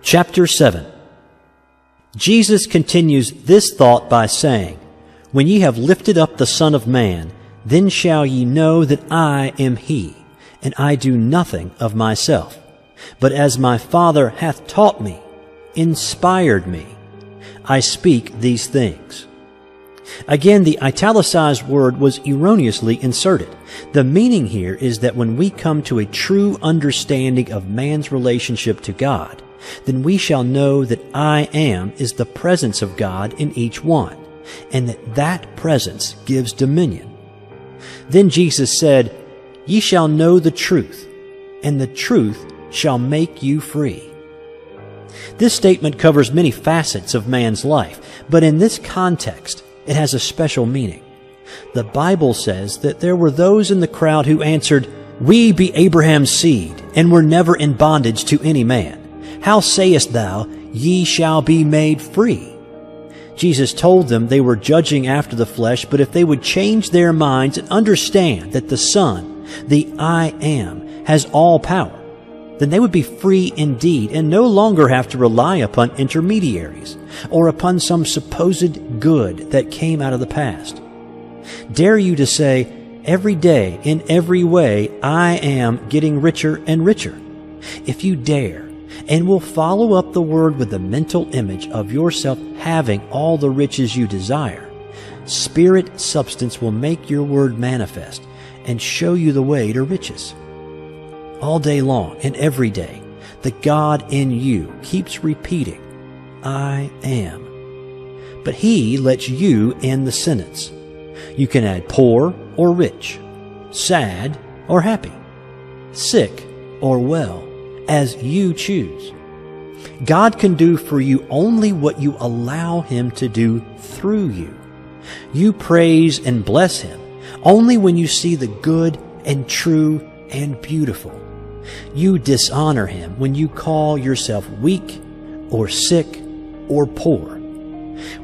Chapter 7. Jesus continues this thought by saying, "When ye have lifted up the Son of Man, then shall ye know that I am he, and I do nothing of myself, but as my Father hath taught me, inspired me, I speak these things." Again, the italicized word was erroneously inserted. The meaning here is that when we come to a true understanding of man's relationship to God, then we shall know that I am is the presence of God in each one, and that presence gives dominion. Then Jesus said, "Ye shall know the truth, and the truth shall make you free." This statement covers many facets of man's life, but in this context, it has a special meaning. The Bible says that there were those in the crowd who answered, "We be Abraham's seed, and were never in bondage to any man. How sayest thou, ye shall be made free?" Jesus told them they were judging after the flesh, but if they would change their minds and understand that the Son, the I Am, has all power, then they would be free indeed and no longer have to rely upon intermediaries or upon some supposed good that came out of the past. Dare you to say, every day, in every way, I am getting richer and richer. If you dare, and will follow up the word with the mental image of yourself having all the riches you desire, spirit substance will make your word manifest and show you the way to riches. All day long and every day, the God in you keeps repeating, I am. But He lets you end the sentence. You can add poor or rich, sad or happy, sick or well, as you choose. God can do for you only what you allow Him to do through you. You praise and bless Him only when you see the good and true and beautiful. You dishonor Him when you call yourself weak or sick or poor.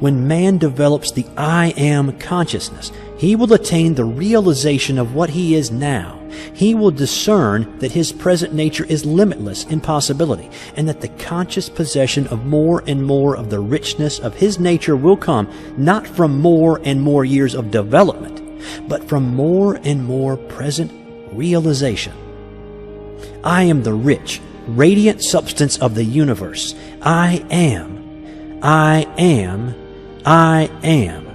When man develops the I am consciousness, he will attain the realization of what he is now. He will discern that his present nature is limitless in possibility, and that the conscious possession of more and more of the richness of his nature will come not from more and more years of development, but from more and more present realization. I am the rich, radiant substance of the universe. I am. I am. I am.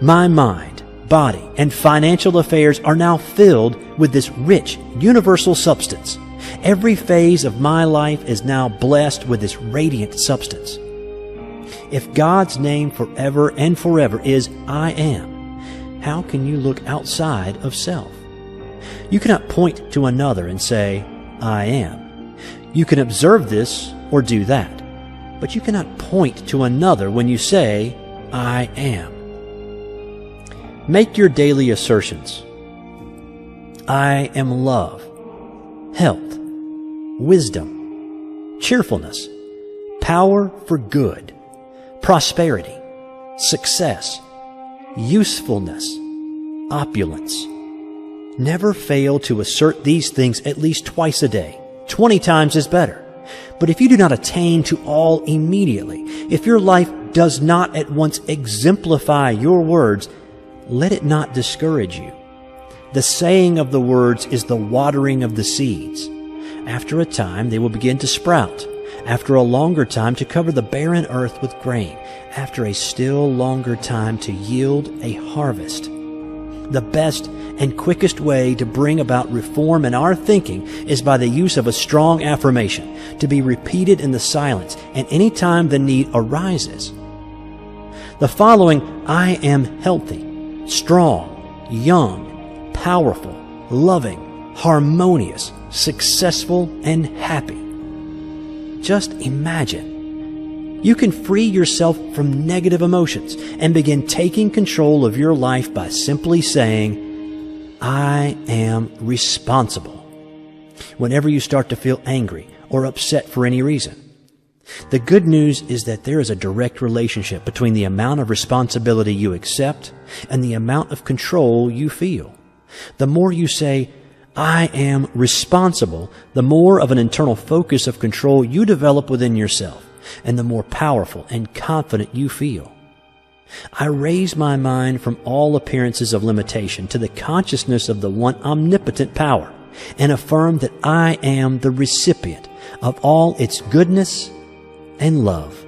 My mind, body, and financial affairs are now filled with this rich, universal substance. Every phase of my life is now blessed with this radiant substance. If God's name forever and forever is I am, how can you look outside of self? You cannot point to another and say, I am. You can observe this or do that, but you cannot point to another when you say, I am. Make your daily assertions. I am love, health, wisdom, cheerfulness, power for good, prosperity, success, usefulness, opulence. Never fail to assert these things at least twice a day. 20 times is better. But if you do not attain to all immediately, if your life does not at once exemplify your words, let it not discourage you. The saying of the words is the watering of the seeds. After a time, they will begin to sprout. After a longer time, to cover the barren earth with grain. After a still longer time, to yield a harvest. The best and quickest way to bring about reform in our thinking is by the use of a strong affirmation, to be repeated in the silence and any time the need arises. The following I am healthy, strong, young, powerful, loving, harmonious, successful, and happy. Just imagine. You can free yourself from negative emotions and begin taking control of your life by simply saying, I am responsible, whenever you start to feel angry or upset for any reason. The good news is that there is a direct relationship between the amount of responsibility you accept and the amount of control you feel. The more you say, I am responsible, the more of an internal focus of control you develop within yourself. and the more powerful and confident you feel. I raise my mind from all appearances of limitation to the consciousness of the one omnipotent power, and affirm that I am the recipient of all its goodness and love.